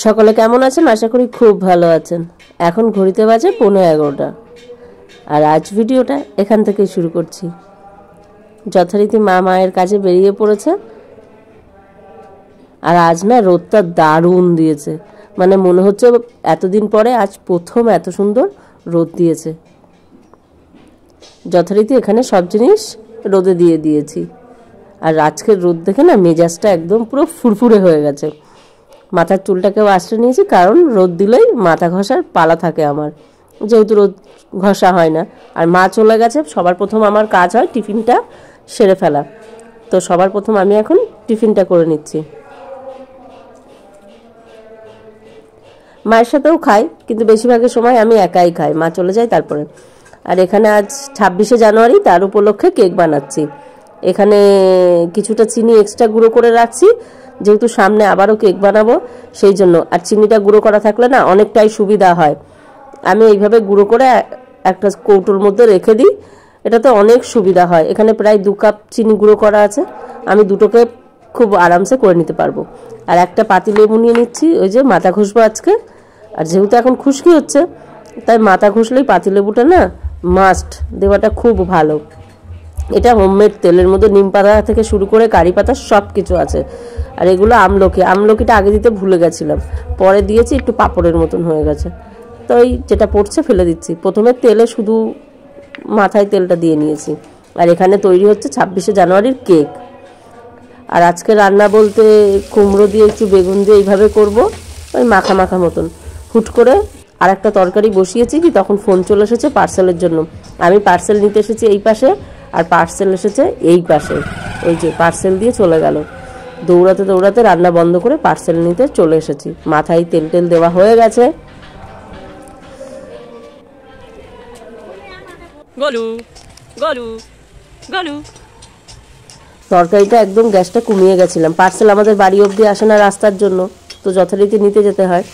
সকলে কেমন আছেন? আশা করি খুব ভালো আছেন। এখন ঘড়িতে বাজে 11:15 আর আজ ভিডিওটা এখান থেকেই শুরু করছি। যথারীতি মায়ের কাজে বেরিয়ে পড়েছে। আর আজ না রোদটা দারুণ দিয়েছে, মানে মনে হচ্ছে এতদিন পরে আজ প্রথম এত সুন্দর রোদ দিয়েছে। যথারীতি এখানে সব জিনিস রোদে দিয়ে দিয়েছি। আর আজকের রোদ দেখে না মেজাজটা একদম পুরো ফুরফুরে হয়ে গেছে। মাথার চুলটাকেও আশ্রয় নিয়েছি, কারণ রোদ দিলেই মাথা ঘষার পালা থাকে আমার, যেহেতু রোদ ঘষা হয় না। আর মা চলে গেছে, সবার প্রথম আমার কাজ হয় টিফিনটা সেরে ফেলা। তো সবার প্রথম আমি এখন টিফিনটা করে নিচ্ছি। মায়ের সাথেও খাই, কিন্তু বেশিরভাগের সময় আমি একাই খাই, মা চলে যায় তারপরে। আর এখানে আজ 26শে জানুয়ারি, তার উপলক্ষে কেক বানাচ্ছি। এখানে কিছুটা চিনি এক্সট্রা গুঁড়ো করে রাখছি, যেহেতু সামনে আবারও কেক বানাবো সেই জন্য। আর চিনিটা গুঁড়ো করা থাকলে না অনেকটাই সুবিধা হয়। আমি এইভাবে গুঁড়ো করে একটা কৌটোর মধ্যে রেখে দিই, এটাতে অনেক সুবিধা হয়। এখানে প্রায় 2 কাপ চিনি গুঁড়ো করা আছে, আমি দুটোকে খুব আরামসে করে নিতে পারবো। আর একটা পাতিলেবু নিয়ে নিচ্ছি, ওই যে মাথা ঘষবো আজকে। আর যেহেতু এখন খুশকি হচ্ছে, তাই মাথা ঘষলেই পাতিলেবুটা না মাস্ট দেওয়াটা খুব ভালো। এটা হোমমেড তেলের মধ্যে নিম পাতা থেকে শুরু করে কারি পাতা সব কিছু আছে। আর এগুলো আমলকিটা আগে দিতে ভুলে গেছিলাম, পরে দিয়েছি, একটু পাপড়ের মতন হয়ে গেছে। তো এই যেটা পড়ছে ফেলে দিচ্ছি। প্রথমে তেলে শুধু মাথায় তেলটা দিয়ে নিয়েছি। আর এখানে তৈরি হচ্ছে 26শে জানুয়ারির কেক। আর আজকে রান্না বলতে কুমড়ো দিয়ে একটু বেগুন দিয়ে এইভাবে করব, ওই মাখা মাখা মতন। হুট করে আর একটা তরকারি বসিয়েছি, কি তখন ফোন চলে এসেছে পার্সেলের জন্য। আমি পার্সেল নিতে এসেছি এই পাশে, আর পার্সেল এসেছে এই পাশে। ওই যে পার্সেল দিয়ে চলে গেল। দৌড়াতে দৌড়াতে রান্না বন্ধ করে পার্সেল নিতে চলে এসেছি। মাথায় তেল দেওয়া হয়ে গেছে। গলু গলু গলু তরকারিটা একদম গ্যাসটা কমিয়ে গেছিলাম। পার্সেল আমাদের বাড়ি অবধি আসে না রাস্তার জন্য, তো যথারীতি নিতে যেতে হয়।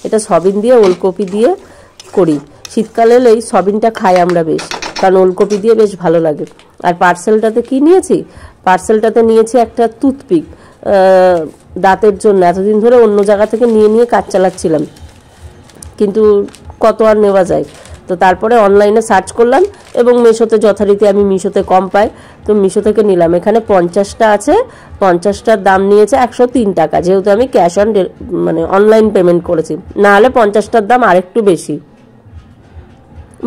এটা সবিন দিয়ে ওলকপি দিয়ে করি। শীতকালে এলেই সবিনটা খাই আমরা বেশ, কারণ ওলকপি দিয়ে বেশ ভালো লাগে। আর পার্সেলটাতে কি নিয়েছি? পার্সেলটাতে নিয়েছি একটা টুথপিক, দাঁতের জন্য। এতদিন ধরে অন্য জায়গা থেকে নিয়ে কাজ চালাচ্ছিলাম, কিন্তু কত আর নেওয়া যায়। তো তারপরে অনলাইনে সার্চ করলাম, এবং মিশোতে যথারীতি আমি মিশোতে কম পাই, তো মিশো থেকে নিলাম। এখানে 50টা আছে, 50টার দাম নিয়েছে 103 টাকা, যেহেতু আমি ক্যাশ অন মানে অনলাইন পেমেন্ট করেছি। না হলে 50টার দাম আরেকটু বেশি।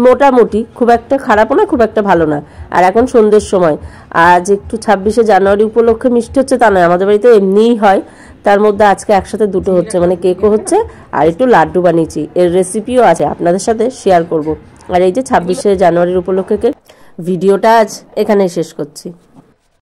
মোটামুটি, খুব একটা খারাপও না, খুব একটা ভালো না। আর এখন সন্ধ্যের সময়, আজ একটু 26শে জানুয়ারি উপলক্ষে মিষ্টি হচ্ছে তা নয়, আমাদের বাড়িতে এমনিই হয়। তার মধ্যে আজকে একসাথে দুটো হচ্ছে, মানে কেকও হচ্ছে আর একটু লাড্ডু বানিয়েছি। এর রেসিপিও আছে, আপনাদের সাথে শেয়ার করব। আর এই যে 26শে জানুয়ারির উপলক্ষে কেক। ভিডিওটা আজ এখানেই শেষ করছি।